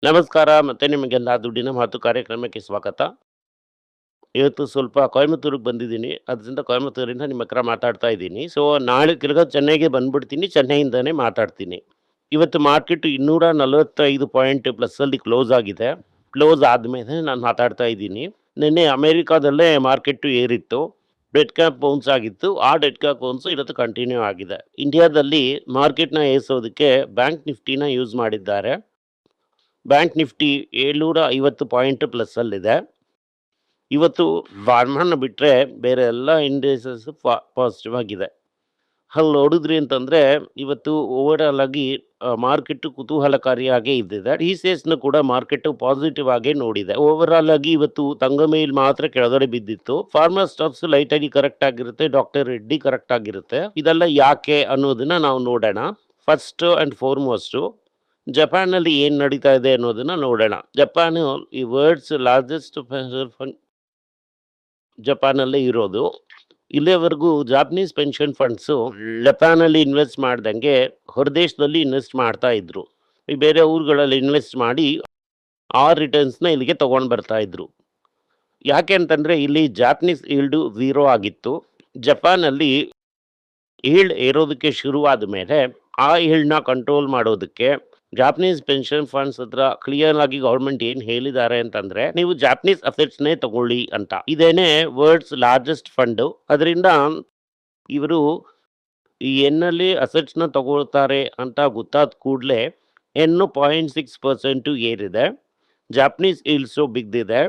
ನಮಸ್ಕಾರ. ಮತ್ತೆ ನಿಮಗೆಲ್ಲ ದುಡ್ಡಿನ ಮಾತು ಕಾರ್ಯಕ್ರಮಕ್ಕೆ ಸ್ವಾಗತ. ಇವತ್ತು ಸ್ವಲ್ಪ ಕೊಯಮತ್ತೂರಿಗೆ ಬಂದಿದ್ದೀನಿ. ಅದರಿಂದ ಕೊಯಮತ್ತೂರಿಂದ ನಿಮ್ಮ ಹತ್ರ ಮಾತಾಡ್ತಾ ಇದ್ದೀನಿ. ಸೊ, ನಾಳೆ ತಿರ್ಗಾ ಚೆನ್ನೈಗೆ ಬಂದ್ಬಿಡ್ತೀನಿ. ಚೆನ್ನೈಯಿಂದನೇ ಮಾತಾಡ್ತೀನಿ. ಇವತ್ತು ಮಾರ್ಕೆಟ್ 245 ಪಾಯಿಂಟ್ ಪ್ಲಸ್ಸಲ್ಲಿ ಕ್ಲೋಸ್ ಆಗಿದೆ. ಕ್ಲೋಸ್ ಆದಮೇಲೆ ನಾನು ಮಾತಾಡ್ತಾ ಇದ್ದೀನಿ. ನಿನ್ನೆ ಅಮೆರಿಕಾದಲ್ಲೇ ಮಾರ್ಕೆಟ್ ಏರಿತ್ತು. ಡೆಡ್ ಕ್ಯಾಪ್ ಬೌನ್ಸ್ ಆಗಿತ್ತು. ಆ ಡೆಡ್ ಕ್ಯಾಪ್ ಬೌನ್ಸ್ ಇವತ್ತು ಕಂಟಿನ್ಯೂ ಆಗಿದೆ. ಇಂಡಿಯಾದಲ್ಲಿ ಮಾರ್ಕೆಟ್‌ನ ಏರಿಸೋದಕ್ಕೆ ಬ್ಯಾಂಕ್ ನಿಫ್ಟಿನ ಯೂಸ್ ಮಾಡಿದ್ದಾರೆ. ಬ್ಯಾಂಕ್ ನಿಫ್ಟಿ 750 ಪಾಯಿಂಟ್ ಪ್ಲಸ್ಸಲ್ಲಿದೆ. ಇವತ್ತು ಫಾರ್ಮಾನ ಬಿಟ್ಟರೆ ಬೇರೆ ಎಲ್ಲ ಇಂಡೈಸಸ್ ಪಾಸಿಟಿವ್ ಆಗಿದೆ. ಅಲ್ಲಿ ನೋಡಿದ್ರಿ ಅಂತಂದರೆ ಇವತ್ತು ಓವರಾಲ್ ಆಗಿ ಮಾರ್ಕೆಟ್ ಕುತೂಹಲಕಾರಿಯಾಗೇ ಇದ್ದಿದೆ. ಟಿಸಿಎಸ್‌ನ ಕೂಡ ಮಾರ್ಕೆಟ್ ಪಾಸಿಟಿವ್ ಆಗೇ ನೋಡಿದೆ. ಓವರಾಲ್ ಆಗಿ ಇವತ್ತು ತಂಗಮೇಲ್ ಮಾತ್ರ ಕೆಳಗಡೆ ಬಿದ್ದಿತ್ತು. ಫಾರ್ಮಾ ಸ್ಟಾಕ್ಸ್ ಲೈಟಾಗಿ ಕರೆಕ್ಟ್ ಆಗಿರುತ್ತೆ. ಡಾಕ್ಟರ್ ರೆಡ್ಡಿ ಕರೆಕ್ಟ್ ಆಗಿರುತ್ತೆ. ಇದೆಲ್ಲ ಯಾಕೆ ಅನ್ನೋದನ್ನ ನಾವು ನೋಡೋಣ. ಫಸ್ಟ್ ಆ್ಯಂಡ್ ಫಾರ್ಮೋಸ್ಟು ಜಪಾನಲ್ಲಿ ಏನು ನಡೀತಾ ಇದೆ ಅನ್ನೋದನ್ನ ನೋಡೋಣ. ಜಪಾನು ಈ ವರ್ಲ್ಡ್ಸ್ ಲಾರ್ಜೆಸ್ಟ್ ಫಂಡ್ ಜಪಾನಲ್ಲೇ ಇರೋದು. ಇಲ್ಲಿಯವರೆಗೂ ಜಾಪನೀಸ್ ಪೆನ್ಷನ್ ಫಂಡ್ಸು ಜಪಾನಲ್ಲಿ ಇನ್ವೆಸ್ಟ್ ಮಾಡ್ದಂಗೆ ಹೊರದೇಶದಲ್ಲಿ ಇನ್ವೆಸ್ಟ್ ಮಾಡ್ತಾ ಇದ್ರು. ಈ ಬೇರೆ ಊರುಗಳಲ್ಲಿ ಇನ್ವೆಸ್ಟ್ ಮಾಡಿ ಆ ರಿಟರ್ನ್ಸ್ನ ಇಲ್ಲಿಗೆ ತಗೊಂಡು ಬರ್ತಾ ಇದ್ರು. ಯಾಕೆ ಅಂತಂದರೆ ಇಲ್ಲಿ ಜಾಪನೀಸ್ ಈಲ್ಡು 0 ಆಗಿತ್ತು. ಜಪಾನಲ್ಲಿ ಈಲ್ಡ್ ಏರೋದಕ್ಕೆ ಶುರುವಾದ ಮೇಲೆ ಆ ಈಲ್ಡ್ನ ಕಂಟ್ರೋಲ್ ಮಾಡೋದಕ್ಕೆ ಜಾಪನೀಸ್ ಪೆನ್ಷನ್ ಫಂಡ್ಸ್ ಹತ್ರ ಕ್ಲಿಯರ್ ಆಗಿ ಗೌರ್ಮೆಂಟ್ ಏನು ಹೇಳಿದ್ದಾರೆ ಅಂತಂದ್ರೆ, ನೀವು ಜಾಪನೀಸ್ ಅಸೆಟ್ಸ್ನೇ ತಗೊಳ್ಳಿ ಅಂತ. ಇದೇನೆ ವರ್ಲ್ಡ್ಸ್ ಲಾರ್ಜೆಸ್ಟ್ ಫಂಡು. ಅದರಿಂದ ಇವರು ಈ ಎನ್ನಲ್ಲಿ ಅಸೆಟ್ಸ್ನ ತಗೊಳ್ತಾರೆ ಅಂತ ಗೊತ್ತಾದ ಕೂಡಲೇ ಎನ್ನು 0.6% ಏರಿದೆ. ಜಾಪನೀಸ್ ಈಲ್ಡ್ಸು ಬಿದ್ದಿದೆ.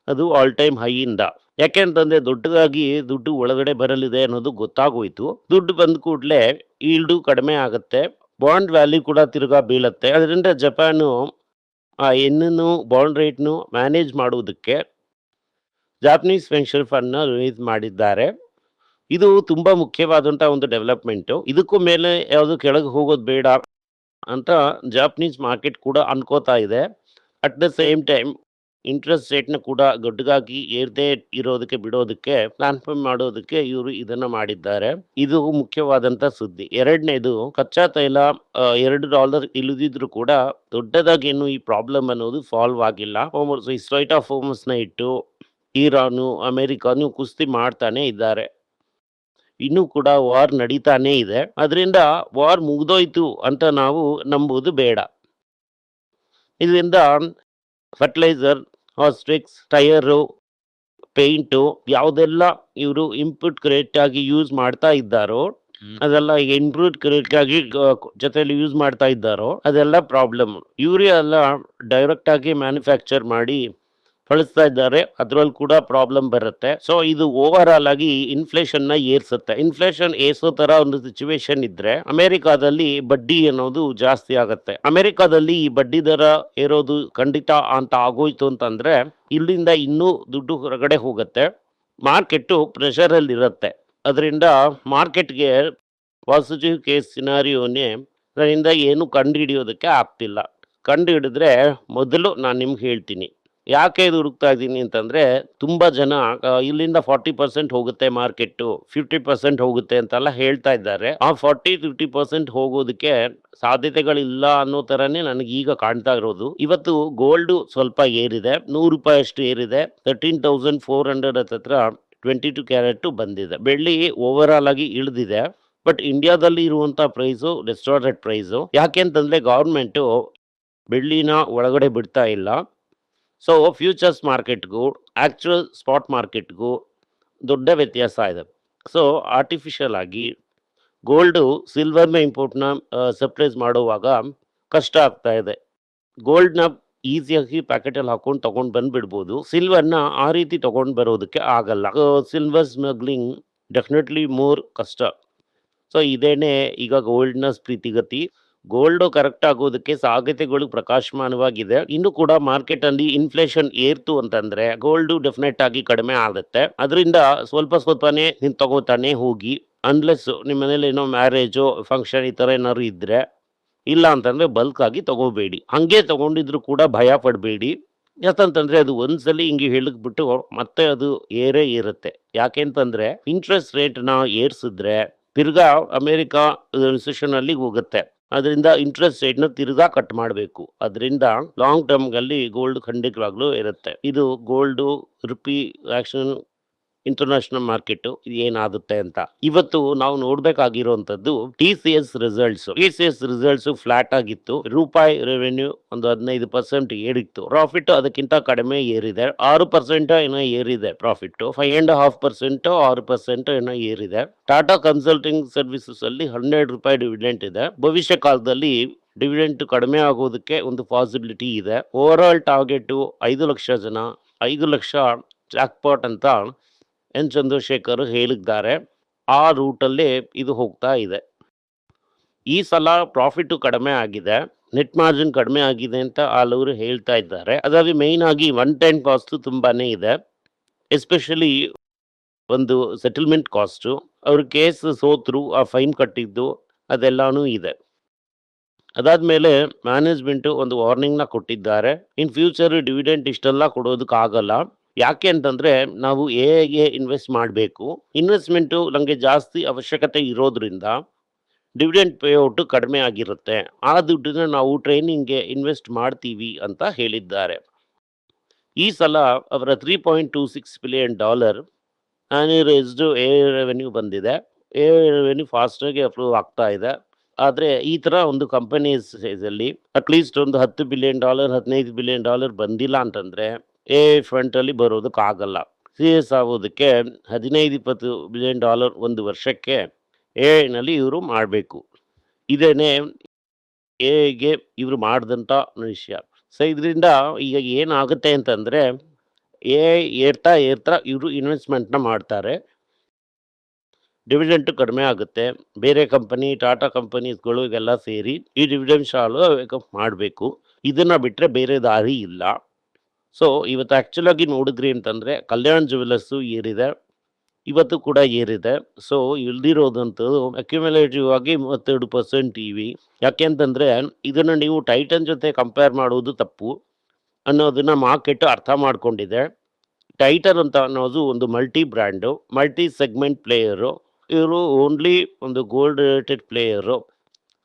ಅದು ಆಲ್ ಟೈಮ್ ಹೈಯಿಂದ. ಯಾಕೆಂತಂದ್ರೆ ದೊಡ್ಡದಾಗಿ ದುಡ್ಡು ಒಳಗಡೆ ಬರಲಿದೆ ಅನ್ನೋದು ಗೊತ್ತಾಗೋಯ್ತು. ದುಡ್ಡು ಬಂದ ಕೂಡಲೇ ಈಲ್ಡು ಕಡಿಮೆ ಆಗುತ್ತೆ. ಬಾಂಡ್ ವ್ಯಾಲ್ಯೂ ಕೂಡ ತಿರ್ಗಾ ಬೀಳುತ್ತೆ. ಅದರಿಂದ ಜಪಾನು ಆ ಎನ್ನನ್ನು ಬಾಂಡ್ ರೇಟ್ನು ಮ್ಯಾನೇಜ್ ಮಾಡುವುದಕ್ಕೆ ಜಾಪನೀಸ್ ಪೆನ್ಷನ್ ಫಂಡ್ನ ರಿಲೀಸ್ ಮಾಡಿದ್ದಾರೆ. ಇದು ತುಂಬ ಮುಖ್ಯವಾದಂಥ ಒಂದು ಡೆವಲಪ್ಮೆಂಟು. ಇದಕ್ಕೂ ಮೇಲೆ ಯಾವುದು ಕೆಳಗೆ ಹೋಗೋದು ಬೇಡ ಅಂತ ಜಾಪನೀಸ್ ಮಾರ್ಕೆಟ್ ಕೂಡ ಅನ್ಕೋತಾ ಇದೆ. At the same time interest ರೇಟ್ನ ಕೂಡ ದೊಡ್ಡದಾಗಿ ಏರದೇ ಇರೋದಕ್ಕೆ ಬಿಡೋದಕ್ಕೆ ಟ್ರಾನ್ಸ್ಫರ್ ಮಾಡೋದಕ್ಕೆ ಇವರು ಇದನ್ನ ಮಾಡಿದ್ದಾರೆ. ಇದು ಮುಖ್ಯವಾದಂಥ ಸುದ್ದಿ. ಎರಡನೇದು ಕಚ್ಚಾ ತೈಲ $2 ಇಳಿದಿದ್ರು ಕೂಡ ದೊಡ್ಡದಾಗಿ ಏನು ಈ ಪ್ರಾಬ್ಲಮ್ ಅನ್ನೋದು ಸಾಲ್ವ್ ಆಗಿಲ್ಲ. ಈ ಸ್ಟ್ರೈಟ್ ಆಫ್ ಹೋಮಸ್ನ ಇಟ್ಟು ಇರಾನು ಅಮೆರಿಕಾನು ಕುಸ್ತಿ ಮಾಡ್ತಾನೆ ಇದ್ದಾರೆ. ಇನ್ನೂ ಕೂಡ ವಾರ್ ನಡೀತಾನೇ ಇದೆ. ಅದರಿಂದ ವಾರ್ ಮುಗ್ದೋಯ್ತು ಅಂತ ನಾವು ನಂಬುವುದು ಬೇಡ. ಇದರಿಂದ ಫರ್ಟಿಲೈಸರ್, ಹಾಸ್ಟ್ರಿಕ್ಸ್, ಟೈರು, ಪೇಂಟು ಯಾವುದೆಲ್ಲ ಇವರು ಇನ್ಪುಟ್ ಕರೆಕ್ಟಾಗಿ ಯೂಸ್ ಮಾಡ್ತಾ ಇದ್ದಾರೋ ಅದೆಲ್ಲ ಇನ್ಪುಟ್ ಕರೆಕ್ಟಾಗಿ ಜೊತೆಯಲ್ಲಿ ಯೂಸ್ ಮಾಡ್ತಾ ಇದ್ದಾರೋ ಅದೆಲ್ಲ ಪ್ರಾಬ್ಲಮ್. ಯೂರಿಯಾ ಎಲ್ಲ ಡೈರೆಕ್ಟಾಗಿ ಮ್ಯಾನುಫ್ಯಾಕ್ಚರ್ ಮಾಡಿ ಕಳಿಸ್ತಾ ಇದ್ದಾರೆ. ಅದರಲ್ಲಿ ಕೂಡ ಪ್ರಾಬ್ಲಮ್ ಬರುತ್ತೆ. ಸೊ ಇದು ಓವರ್ ಆಲ್ ಆಗಿ ಇನ್ಫ್ಲೇಷನ್ನ ಏರ್ಸುತ್ತೆ. ಇನ್ಫ್ಲೇಷನ್ ಏರ್ಸೋ ತರ ಒಂದು ಸಿಚುವೇಶನ್ ಇದ್ರೆ ಅಮೆರಿಕಾದಲ್ಲಿ ಬಡ್ಡಿ ಅನ್ನೋದು ಜಾಸ್ತಿ ಆಗುತ್ತೆ. ಅಮೆರಿಕಾದಲ್ಲಿ ಈ ಬಡ್ಡಿ ದರ ಏರೋದು ಖಂಡಿತ ಅಂತ ಆಗೋಯ್ತು ಅಂತಂದ್ರೆ ಇಲ್ಲಿಂದ ಇನ್ನೂ ದುಡ್ಡು ಹೊರಗಡೆ ಹೋಗುತ್ತೆ. ಮಾರ್ಕೆಟ್ಟು ಪ್ರೆಷರಲ್ಲಿ ಇರುತ್ತೆ. ಅದರಿಂದ ಮಾರ್ಕೆಟ್ಗೆ ಪಾಸಿಟಿವ್ ಕೇಸ್ ಸಿನಾರಿಯೋನೇ ಅದರಿಂದ ಏನು ಕಂಡು ಹಿಡಿಯೋದಕ್ಕೆ ಆಗ್ತಿಲ್ಲ. ಕಂಡು ಹಿಡಿದ್ರೆ ಮೊದಲು ನಾನು ನಿಮ್ಗೆ ಹೇಳ್ತೀನಿ. ಯಾಕೆ ಇದು ಹುಡುಕ್ತಾ ಇದ್ದೀನಿ ಅಂತಂದರೆ, ತುಂಬ ಜನ ಇಲ್ಲಿಂದ 40% ಹೋಗುತ್ತೆ ಮಾರ್ಕೆಟ್ಟು, 50% ಹೋಗುತ್ತೆ ಅಂತೆಲ್ಲ ಹೇಳ್ತಾ ಇದ್ದಾರೆ. ಆ 40-50% ಹೋಗೋದಕ್ಕೆ ಸಾಧ್ಯತೆಗಳಿಲ್ಲ ಅನ್ನೋ ಥರನೇ ನನಗೆ ಈಗ ಕಾಣ್ತಾ ಇರೋದು. ಇವತ್ತು ಗೋಲ್ಡು ಸ್ವಲ್ಪ ಏರಿದೆ, ₹100 ಅಷ್ಟು ಏರಿದೆ. 13,400 ಹತ್ರ 22 ಕ್ಯಾರೆಟ್ ಬಂದಿದೆ. ಬೆಳ್ಳಿ ಓವರ್ ಆಲ್ ಆಗಿ ಇಳಿದಿದೆ. ಬಟ್ ಇಂಡಿಯಾದಲ್ಲಿ ಇರುವಂಥ ಪ್ರೈಸು ಡಿಸ್ಟಾರ್ಟೆಡ್ ಪ್ರೈಸು. ಯಾಕೆ ಅಂತಂದರೆ ಗೌರ್ಮೆಂಟು ಬೆಳ್ಳಿನ ಒಳಗಡೆ ಬಿಡ್ತಾ ಇಲ್ಲ. ಸೊ ಫ್ಯೂಚರ್ಸ್ ಮಾರ್ಕೆಟ್ಗೂ ಆ್ಯಕ್ಚುಯಲ್ ಸ್ಪಾಟ್ ಮಾರ್ಕೆಟ್ಗೂ ದೊಡ್ಡ ವ್ಯತ್ಯಾಸ ಇದೆ. ಸೊ ಆರ್ಟಿಫಿಷಿಯಲ್ ಆಗಿ ಗೋಲ್ಡು ಸಿಲ್ವರ್ನ ಇಂಪೋರ್ಟ್ನ ಸಪ್ರೈಸ್ ಮಾಡುವಾಗ ಕಷ್ಟ ಆಗ್ತಾ ಇದೆ. ಗೋಲ್ಡ್ನ ಈಸಿಯಾಗಿ ಪ್ಯಾಕೆಟಲ್ಲಿ ಹಾಕೊಂಡು ತೊಗೊಂಡು ಬಂದುಬಿಡ್ಬೋದು. ಸಿಲ್ವರ್ನ ಆ ರೀತಿ ತೊಗೊಂಡು ಬರೋದಕ್ಕೆ ಆಗಲ್ಲ. ಸಿಲ್ವರ್ ಸ್ಮಗ್ಲಿಂಗ್ ಡೆಫಿನೆಟ್ಲಿ ಮೋರ್ ಕಷ್ಟ. ಸೊ ಇದೇನೇ ಈಗ ಗೋಲ್ಡ್ನ ಸ್ಥಿತಿಗತಿ. ಗೋಲ್ಡು ಕರೆಕ್ಟ್ ಆಗೋದಕ್ಕೆ ಸಾಧ್ಯತೆಗಳು ಪ್ರಕಾಶಮಾನವಾಗಿದೆ. ಇನ್ನು ಕೂಡ ಮಾರ್ಕೆಟಲ್ಲಿ ಇನ್ಫ್ಲೇಷನ್ ಏರ್ತು ಅಂತಂದರೆ ಗೋಲ್ಡು ಡೆಫಿನೆಟ್ ಆಗಿ ಕಡಿಮೆ ಆಗುತ್ತೆ. ಅದರಿಂದ ಸ್ವಲ್ಪನೇ ನೀವು ತಗೋತಾನೆ ಹೋಗಿ. ಅನ್ಲೆಸ್ ನಿಮ್ಮ ಮನೇಲಿ ಏನೋ ಮ್ಯಾರೇಜು ಫಂಕ್ಷನ್ ಈ ಥರ ಏನಾದ್ರು ಇದ್ದರೆ, ಇಲ್ಲ ಅಂತಂದರೆ ಬಲ್ಕ್ ಆಗಿ ತಗೋಬೇಡಿ. ಹಾಗೆ ತಗೊಂಡಿದ್ರು ಕೂಡ ಭಯ ಪಡಬೇಡಿ. ಯಾಕಂತಂದರೆ ಅದು ಒಂದ್ಸಲಿ ಹಿಂಗೆ ಹೇಳಿದ್ಬಿಟ್ಟು ಮತ್ತೆ ಅದು ಏರೇ ಇರುತ್ತೆ. ಯಾಕೆ ಅಂತಂದರೆ ಇಂಟ್ರೆಸ್ಟ್ ರೇಟ್ನ ಏರ್ಸಿದ್ರೆ ತಿರ್ಗಾ ಅಮೇರಿಕಾ ರಿಸೆಷನಲ್ಲಿ ಹೋಗುತ್ತೆ. ಅದರಿಂದ ಇಂಟ್ರೆಸ್ಟ್ ರೇಟ್‌ನ ತಿರ್ಗಾ ಕಟ್ ಮಾಡಬೇಕು. ಅದರಿಂದ ಲಾಂಗ್ ಟರ್ಮ್‌ನಲ್ಲಿ ಗೋಲ್ಡ್ ಖಂಡಿತವಾಗ್ಲೂ ಇರುತ್ತೆ. ಇದು gold, rupee action international market ಏನಾಗುತ್ತೆ ಅಂತ. ಇವತ್ತು ನಾವು ನೋಡ್ಬೇಕಾಗಿರುವಂತದ್ದು TCS results. TCS results flat ಆಗಿತ್ತು. ರೂಪಾಯಿ ರೆವೆನ್ಯೂ ಒಂದು 15% ಏರಿತ್ತು. ಪ್ರಾಫಿಟ್ ಅದಕ್ಕಿಂತ ಕಡಿಮೆ ಏರಿದೆ. 6% ಏನೋ ಏರಿದೆ ಪ್ರಾಫಿಟ್. 5.5% 6% ಏನೋ ಏರಿದೆ. ಟಾಟಾ ಕನ್ಸಲ್ಟಿಂಗ್ ಸರ್ವಿಸಸ್ ಅಲ್ಲಿ ₹100 ಡಿವಿಡೆಂಡ್ ಇದೆ. ಭವಿಷ್ಯ ಕಾಲದಲ್ಲಿ ಡಿವಿಡೆಂಡ್ ಕಡಿಮೆ ಆಗೋದಕ್ಕೆ ಒಂದು ಪಾಸಿಬಿಲಿಟಿ ಇದೆ. ಓವರ್ ಆಲ್ ಟಾರ್ಗೆಟ್ 5 ಲಕ್ಷ ಜನ, 5 ಲಕ್ಷ ಜಾಕ್ಪಾಟ್ ಅಂತ ಎನ್ ಚಂದ್ರಶೇಖರ್ ಹೇಳಿದ್ದಾರೆ. ಆ ರೂಟಲ್ಲೇ ಇದು ಹೋಗ್ತಾ ಇದೆ. ಈ ಸಲ ಪ್ರಾಫಿಟ್ ಕಡಿಮೆ ಆಗಿದೆ, ನೆಟ್ ಮಾರ್ಜಿನ್ ಕಡಿಮೆ ಆಗಿದೆ ಅಂತ ಹಲವರು ಹೇಳ್ತಾ ಇದ್ದಾರೆ. ಅದಾಗಿ ಮೇಯ್ನ್ ಆಗಿ ಒನ್ ಟೈಮ್ ಕಾಸ್ಟ್ ತುಂಬಾನೇ ಇದೆ. ಎಸ್ಪೆಷಲಿ ಒಂದು ಸೆಟಲ್ಮೆಂಟ್ ಕಾಸ್ಟು, ಅವ್ರ ಕೇಸ್ ಸೋತರು, ಆ ಫೈನ್ ಕಟ್ಟಿದ್ದು ಅದೆಲ್ಲಾನು ಇದೆ. ಅದಾದ್ಮೇಲೆ ಮ್ಯಾನೇಜ್ಮೆಂಟ್ ಒಂದು ವಾರ್ನಿಂಗ್ನ ಕೊಟ್ಟಿದ್ದಾರೆ. ಇನ್ ಫ್ಯೂಚರ್ ಡಿವಿಡೆಂಟ್ ಇಷ್ಟೆಲ್ಲ ಕೊಡೋದಕ್ಕಾಗಲ್ಲ. ಯಾಕೆ ಅಂತಂದ್ರೆ ನಾವು ಎ ಇನ್ವೆಸ್ಟ್ ಮಾಡಬೇಕು. ಇನ್ವೆಸ್ಟ್ಮೆಂಟು ನಮಗೆ ಜಾಸ್ತಿ ಅವಶ್ಯಕತೆ ಇರೋದ್ರಿಂದ ಡಿವಿಡೆಂಟ್ ಪೇಔಟ್ ಕಡಿಮೆ ಆಗಿರುತ್ತೆ. ಆ ದುಡ್ಡನ್ನ ನಾವು ಟ್ರೈನಿಂಗ್ಗೆ ಇನ್ವೆಸ್ಟ್ ಮಾಡ್ತೀವಿ ಅಂತ ಹೇಳಿದ್ದಾರೆ. ಈ ಸಲ ಅವರ $3.26 ಬಿಲಿಯನ್ ಆನ್ಯುರೈಸ್ಡ್ ಎ ರೆವೆನ್ಯೂ ಬಂದಿದೆ. ಎ ರೆವೆನ್ಯೂ ಫಾಸ್ಟಾಗಿ ಅಪ್ರೂವ್ ಆಗ್ತಾ ಇದೆ. ಆದರೆ ಈ ಥರ ಒಂದು ಕಂಪನೀಸ್ ಸೈಜಲ್ಲಿ ಅಟ್ಲೀಸ್ಟ್ ಒಂದು $10 ಬಿಲಿಯನ್ $15 ಬಿಲಿಯನ್ ಬಂದಿಲ್ಲ ಅಂತಂದರೆ ಎ ಫ್ರಂಟಲ್ಲಿ ಬರೋದಕ್ಕಾಗಲ್ಲ. ಸಿ-ಎಸ್ ಆಗೋದಕ್ಕೆ $15-20 ಬಿಲಿಯನ್ ಒಂದು ವರ್ಷಕ್ಕೆ ಎನಲ್ಲಿ ಇವರು ಮಾಡಬೇಕು. ಇದೇನೇ ಎಗೆ ಇವರು ಮಾಡಿದಂಥ ವಿಷಯ. ಸೊ ಇದರಿಂದ ಈಗ ಏನಾಗುತ್ತೆ ಅಂತಂದರೆ ಎ ಏರ್ತಾ ಇವರು ಇನ್ವೆಸ್ಟ್ಮೆಂಟ್ನ ಮಾಡ್ತಾರೆ. ಡಿವಿಡೆಂಟ್ ಕಡಿಮೆ ಆಗುತ್ತೆ. ಬೇರೆ ಕಂಪನಿ ಟಾಟಾ ಕಂಪನೀಸ್ಗಳು ಇವೆಲ್ಲ ಸೇರಿ ಈ ಡಿವಿಡೆಂಟ್ ಶಾಲು ಮಾಡಬೇಕು. ಇದನ್ನು ಬಿಟ್ಟರೆ ಬೇರೆ ದಾರಿ ಇಲ್ಲ. ಸೊ ಇವತ್ತು ಆ್ಯಕ್ಚುಲಾಗಿ ನೋಡಿದ್ರಿ ಅಂತಂದರೆ ಕಲ್ಯಾಣ್ ಜುವೆಲ್ಲರ್ಸು ಏರಿದೆ, ಇವತ್ತು ಕೂಡ ಏರಿದೆ. ಸೊ ಇಲ್ದಿರೋದಂಥದ್ದು ಅಕ್ಯುಮುಲೇಟಿವ್ ಆಗಿ 32% ಇವಿ. ಯಾಕೆ ಅಂತಂದರೆ ಇದನ್ನು ನೀವು ಟೈಟನ್ ಜೊತೆ ಕಂಪೇರ್ ಮಾಡೋದು ತಪ್ಪು ಅನ್ನೋದನ್ನು ಮಾರ್ಕೆಟ್ ಅರ್ಥ ಮಾಡ್ಕೊಂಡಿದೆ. ಟೈಟನ್ ಅಂತ ಅನ್ನೋದು ಒಂದು multi brand, multi segment player. ಇವರು ಓನ್ಲಿ ಒಂದು ಗೋಲ್ಡ್ ರಿಲೇಟೆಡ್ ಪ್ಲೇಯರು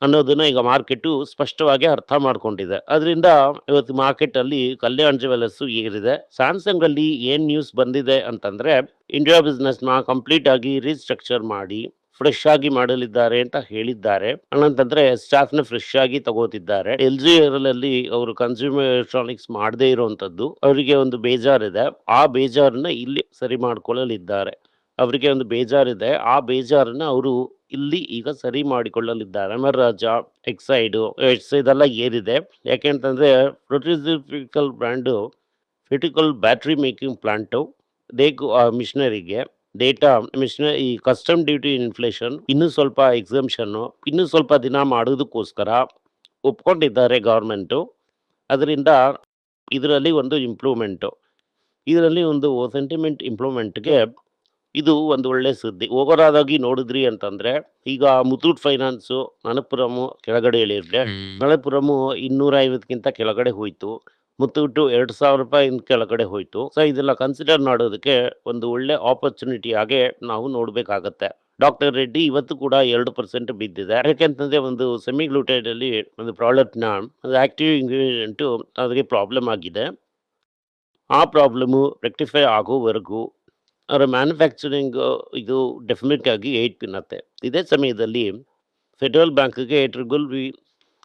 ಅನ್ನೋದನ್ನ ಈಗ ಮಾರ್ಕೆಟು ಸ್ಪಷ್ಟವಾಗಿ ಅರ್ಥ ಮಾಡ್ಕೊಂಡಿದೆ. ಅದರಿಂದ ಇವತ್ತು ಮಾರ್ಕೆಟಲ್ಲಿ ಕಲ್ಯಾಣ್ ಜುವೆಲ್ಲರ್ಸು ಏರಿದೆ. ಸ್ಯಾಮ್ಸಂಗಲ್ಲಿ ಏನು ನ್ಯೂಸ್ ಬಂದಿದೆ ಅಂತಂದರೆ ಇಂಡಿಯಾ ಬಿಸ್ನೆಸ್ನ ಕಂಪ್ಲೀಟ್ ಆಗಿ ರೀಸ್ಟ್ರಕ್ಚರ್ ಮಾಡಿ ಫ್ರೆಶ್ ಆಗಿ ಮಾಡಲಿದ್ದಾರೆ ಅಂತ ಹೇಳಿದ್ದಾರೆ. ಏನಂತಂದ್ರೆ ಸ್ಟಾಫ್ನ ಫ್ರೆಶ್ ಆಗಿ ತಗೋತಿದ್ದಾರೆ. ಎಲ್ ಜಿ ಅಲ್ಲಿ ಅವರು ಕನ್ಸ್ಯೂಮರ್ ಎಲೆಕ್ಟ್ರಾನಿಕ್ಸ್ ಮಾಡದೇ ಇರುವಂತದ್ದು ಅವರಿಗೆ ಒಂದು ಬೇಜಾರಿದೆ. ಆ ಬೇಜಾರನ್ನ ಇಲ್ಲಿ ಸರಿ ಮಾಡ್ಕೊಳ್ಳಲಿದ್ದಾರೆ. ಅವರಿಗೆ ಒಂದು ಬೇಜಾರಿದೆ, ಆ ಬೇಜಾರನ್ನ ಅವರು ಇಲ್ಲಿ ಈಗ ಸರಿ ಮಾಡಿಕೊಳ್ಳಲಿದ್ದಾರೆ. ಅಮರರಾಜ, ಎಕ್ಸೈಡ್ ಇದೆಲ್ಲ ಏರಿದೆ. ಯಾಕೆಂತಂದ್ರೆ ಪ್ರೊಟ್ಯೂಸಿಫಿಕಲ್ brand critical battery making plant ದೇಕು ಮಿಷನರಿಗೆ ಡೇಟಾ ಮಿಷನರಿ ಈ ಕಸ್ಟಮ್ ಡ್ಯೂಟಿ ಇನ್ಫ್ಲೇಷನ್ ಇನ್ನೂ ಸ್ವಲ್ಪ ಎಕ್ಸಮ್ಷನ್ನು ಇನ್ನೂ ಸ್ವಲ್ಪ ದಿನ ಮಾಡೋದಕ್ಕೋಸ್ಕರ ಒಪ್ಕೊಂಡಿದ್ದಾರೆ ಗೌರ್ಮೆಂಟು. ಅದರಿಂದ ಇದರಲ್ಲಿ ಒಂದು ಇಂಪ್ರೂವ್ಮೆಂಟು, ಇದರಲ್ಲಿ ಒಂದು ಸೆಂಟಿಮೆಂಟ್ ಇಂಪ್ರೂವ್ಮೆಂಟ್ಗೆ ಇದು ಒಂದು ಒಳ್ಳೆ ಸುದ್ದಿ. ಓವರಾಲ್ ಆಗಿ ನೋಡಿದ್ರಿ ಅಂತಂದ್ರೆ ಈಗ ಮುತ್ತೂಟ್ ಫೈನಾನ್ಸು ಮಣಪುರಮು ಕೆಳಗಡೆ ಇಳಿದ್ರೆ, ಮಣಪುರಮು 250ಕ್ಕಿಂತ ಕೆಳಗಡೆ ಹೋಯ್ತು, ಮುತ್ತೂಟು $2,000 ಕೆಳಗಡೆ ಹೋಯ್ತು. ಸೊ ಇದೆಲ್ಲ ಕನ್ಸಿಡರ್ ಮಾಡೋದಕ್ಕೆ ಒಂದು ಒಳ್ಳೆ ಆಪರ್ಚುನಿಟಿ ಆಗಿ ನಾವು ನೋಡ್ಬೇಕಾಗತ್ತೆ. ಡಾಕ್ಟರ್ ರೆಡ್ಡಿ ಇವತ್ತು ಕೂಡ 2% ಬಿದ್ದಿದೆ. ಯಾಕೆಂತಂದ್ರೆ ಒಂದು ಸೆಮಿಗ್ಲೂಟೈಡ್ ಅಲ್ಲಿ ಒಂದು ಪ್ರಾಡಕ್ಟ್ನ ಒಂದು ಆಕ್ಟಿವ್ ಇಂಗ್ರೀಡಿಯೆಂಟು ಅದಕ್ಕೆ ಪ್ರಾಬ್ಲಮ್ ಆಗಿದೆ. ಆ ಪ್ರಾಬ್ಲಮು ರೆಕ್ಟಿಫೈ ಆಗೋವರೆಗೂ ಅವರ ಮ್ಯಾನುಫ್ಯಾಕ್ಚರಿಂಗ್ ಇದು ಡೆಫಿನೆಟ್ ಆಗಿ 8 ತಿನ್ನತ್ತೆ. ಇದೇ ಸಮಯದಲ್ಲಿ ಫೆಡರಲ್ ಬ್ಯಾಂಕ್ಗೆ BBB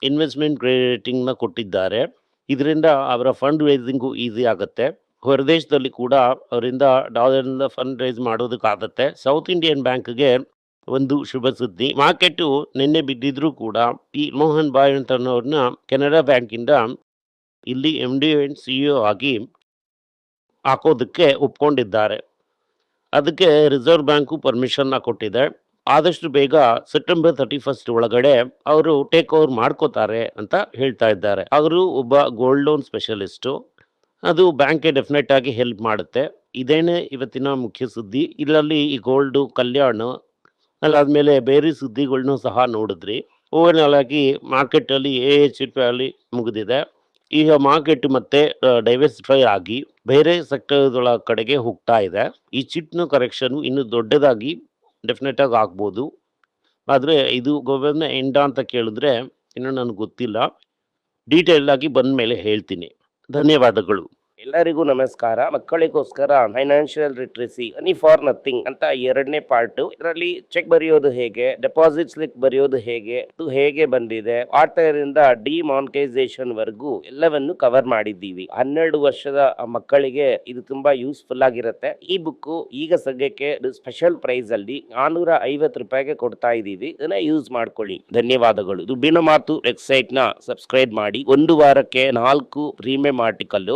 ಇನ್ವೆಸ್ಟ್ಮೆಂಟ್ ರೇಟಿಂಗ್ನ ಕೊಟ್ಟಿದ್ದಾರೆ. ಇದರಿಂದ ಅವರ ಫಂಡ್ ರೈಸಿಂಗು ಈಸಿ ಆಗುತ್ತೆ. ಹೊರದೇಶದಲ್ಲಿ ಕೂಡ ಅವರಿಂದ ಡಾಲರ್ನಿಂದ ಫಂಡ್ ರೈಸ್ ಮಾಡೋದಕ್ಕಾಗತ್ತೆ. ಸೌತ್ ಇಂಡಿಯನ್ ಬ್ಯಾಂಕ್ಗೆ ಒಂದು ಶುಭ ಸುದ್ದಿ. ಮಾರ್ಕೆಟು ನಿನ್ನೆ ಬಿದ್ದಿದ್ರು ಕೂಡ ಈ ಮೋಹನ್ ಬಾಯ್ ಅಂತನವ್ರನ್ನ ಕೆನರಾ ಬ್ಯಾಂಕಿಂದ ಇಲ್ಲಿ MD ಅಂಡ್ CEO ಆಗಿ ಹಾಕೋದಕ್ಕೆ ಒಪ್ಕೊಂಡಿದ್ದಾರೆ. ಅದಕ್ಕೆ ರಿಸರ್ವ್ ಬ್ಯಾಂಕು ಪರ್ಮಿಷನ್ನ ಕೊಟ್ಟಿದೆ. ಆದಷ್ಟು ಬೇಗ ಸೆಪ್ಟೆಂಬರ್ 31 ಒಳಗಡೆ ಅವರು ಟೇಕ್ ಓವರ್ ಮಾಡ್ಕೋತಾರೆ ಅಂತ ಹೇಳ್ತಾ ಇದ್ದಾರೆ. ಅವರು ಒಬ್ಬ ಗೋಲ್ಡ್ ಲೋನ್ ಸ್ಪೆಷಲಿಸ್ಟು. ಅದು ಬ್ಯಾಂಕ್ಗೆ ಡೆಫಿನೆಟ್ ಆಗಿ ಹೆಲ್ಪ್ ಮಾಡುತ್ತೆ. ಇದೇನೇ ಇವತ್ತಿನ ಮುಖ್ಯ ಸುದ್ದಿ. ಇದರಲ್ಲಿ ಈ ಗೋಲ್ಡು ಕಲ್ಯಾಣ ಅದಾದ್ಮೇಲೆ ಬೇರೆ ಸುದ್ದಿಗಳನ್ನೂ ಸಹ ನೋಡಿದ್ರಿ. ಓವರ್ಆಲ್ ಆಗಿ ಮಾರ್ಕೆಟಲ್ಲಿ ಚಿಟ್ಫಾಲಿ ಮುಗಿದಿದೆ. ಈಗ ಮಾರ್ಕೆಟ್ ಮತ್ತೆ ಡೈವರ್ಸಿಫೈ ಆಗಿ ಬೇರೆ ಸೆಕ್ಟರ್ಗಳ ಕಡೆಗೆ ಹೋಗ್ತಾ ಇದೆ. ಈ ಚಿಟ್ನ ಕರೆಕ್ಷನ್ ಇನ್ನು ದೊಡ್ಡದಾಗಿ ಡೆಫಿನೆಟ್ ಆಗಿ ಆಗ್ಬೋದು. ಆದರೆ ಇದು ಗೋವರ್ನ ಎಂಡ ಅಂತ ಕೇಳಿದ್ರೆ ಇನ್ನೂ ನನಗೆ ಗೊತ್ತಿಲ್ಲ. ಡೀಟೇಲ್ ಆಗಿ ಬಂದ ಮೇಲೆ ಹೇಳ್ತೀನಿ. ಧನ್ಯವಾದಗಳು. ಎಲ್ಲರಿಗೂ ನಮಸ್ಕಾರ. ಮಕ್ಕಳಿಗೋಸ್ಕರ financial literacy money for nothing ಅಂತ 2ನೇ ಪಾರ್ಟ್. ಇದರಲ್ಲಿ ಚೆಕ್ ಬರೆಯೋದು ಹೇಗೆ, ಡೆಪಾಸಿಟ್ ಸ್ಲಿಪ್ ಬರೆಯೋದು ಹೇಗೆ, ಇದು ಹೇಗೆ ಬಂದಿದೆ, ಆಟರಿಂದ ಡಿಮಾನಿಟೈಸೇಷನ್ ವರೆಗೂ ಎಲ್ಲವನ್ನು ಕವರ್ ಮಾಡಿದ್ದೀವಿ. 12 ವರ್ಷದ ಮಕ್ಕಳಿಗೆ ಇದು ತುಂಬಾ ಯೂಸ್ಫುಲ್ ಆಗಿರುತ್ತೆ. ಈ ಬುಕ್ ಈಗ ಸದ್ಯಕ್ಕೆ ಸ್ಪೆಷಲ್ ಪ್ರೈಸ್ ಅಲ್ಲಿ 450 ರೂಪಾಯಿಗೆ ಕೊಡ್ತಾ ಇದ್ದೀವಿ. ಇದನ್ನ ಯೂಸ್ ಮಾಡ್ಕೊಳ್ಳಿ. ಧನ್ಯವಾದಗಳು. ದುಡ್ಡಿನ ಮಾತು ವೆಬ್ಸೈಟ್ ನ ಸಬ್ಸ್ಕ್ರೈಬ್ ಮಾಡಿ. 1 ವಾರಕ್ಕೆ 4 ಪ್ರೀಮಿಯಂ ಆರ್ಟಿಕಲ್,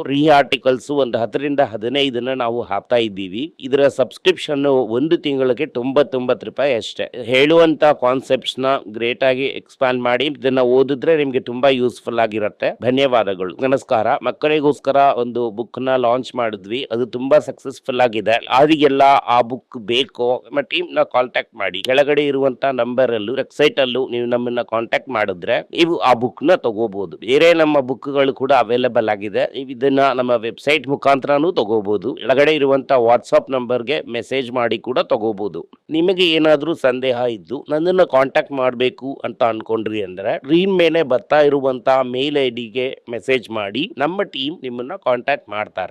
ಆರ್ಟಿಕಲ್ಸ್ ಒಂದು 10ರಿಂದ 15 ನಾವು ಹಾಕ್ತಾ ಇದ್ದೀವಿ. ಇದರ ಸಬ್ಸ್ಕ್ರಿಪ್ಷನ್ 1 ತಿಂಗಳಿಗೆ 99 ರೂಪಾಯಿ ಅಷ್ಟೇ. ಹೇಳುವಂತ ಕಾನ್ಸೆಪ್ಟ್ಸ್ ನ ಗ್ರೇಟ್ ಆಗಿ ಎಕ್ಸ್ಪ್ಯಾನ್ ಮಾಡಿ ಇದನ್ನ ಓದಿದ್ರೆ ನಿಮ್ಗೆ ತುಂಬಾ ಯೂಸ್ಫುಲ್ ಆಗಿರುತ್ತೆ. ಧನ್ಯವಾದಗಳು. ನಮಸ್ಕಾರ. ಮಕ್ಕಳಿಗೋಸ್ಕರ ಒಂದು ಬುಕ್ ನ ಲಾಂಚ್ ಮಾಡಿದ್ವಿ. ಅದು ತುಂಬಾ ಸಕ್ಸಸ್ಫುಲ್ ಆಗಿದೆ. ಯಾರಿಗೆಲ್ಲ ಆ ಬುಕ್ ಬೇಕೋ ನಮ್ಮ ಟೀಮ್ ನ ಕಾಂಟ್ಯಾಕ್ಟ್ ಮಾಡಿ. ಕೆಳಗಡೆ ಇರುವಂತ ನಂಬರ್ ಅಲ್ಲೂ ವೆಬ್ಸೈಟ್ ಅಲ್ಲೂ ನೀವು ನಮ್ಮನ್ನ ಕಾಂಟ್ಯಾಕ್ಟ್ ಮಾಡಿದ್ರೆ ನೀವು ಆ ಬುಕ್ ನ ತಗೋಬಹುದು. ಬೇರೆ ನಮ್ಮ ಬುಕ್ ಗಳು ಕೂಡ ಅವೈಲೇಬಲ್ ಆಗಿದೆ. ನೀವು ಇದನ್ನ ನಮ್ಮ ವೆಬ್ಸೈಟ್ ಮುಖಾಂತರನೂ ತಗೋಬಹುದು. ಕೆಳಗಡೆ ಇರುವಂತ ವಾಟ್ಸ್ಆಪ್ ನಂಬರ್ಗೆ ಮೆಸೇಜ್ ಮಾಡಿ ಕೂಡ ತಗೋಬಹುದು. ನಿಮಗೆ ಏನಾದ್ರೂ ಸಂದೇಹ ಇದ್ದು ನನ್ನನ್ನು ಕಾಂಟ್ಯಾಕ್ಟ್ ಮಾಡಬೇಕು ಅಂತ ಅನ್ಕೊಂಡ್ರಿ ಅಂದ್ರೆ ಸ್ಕ್ರೀನ್ ಮೇಲೆ ಬರ್ತಾ ಇರುವಂತ ಮೇಲ್ ಐಡಿಗೆ ಮೆಸೇಜ್ ಮಾಡಿ. ನಮ್ಮ ಟೀಮ್ ನಿಮ್ಮನ್ನ ಕಾಂಟ್ಯಾಕ್ಟ್ ಮಾಡ್ತಾರೆ.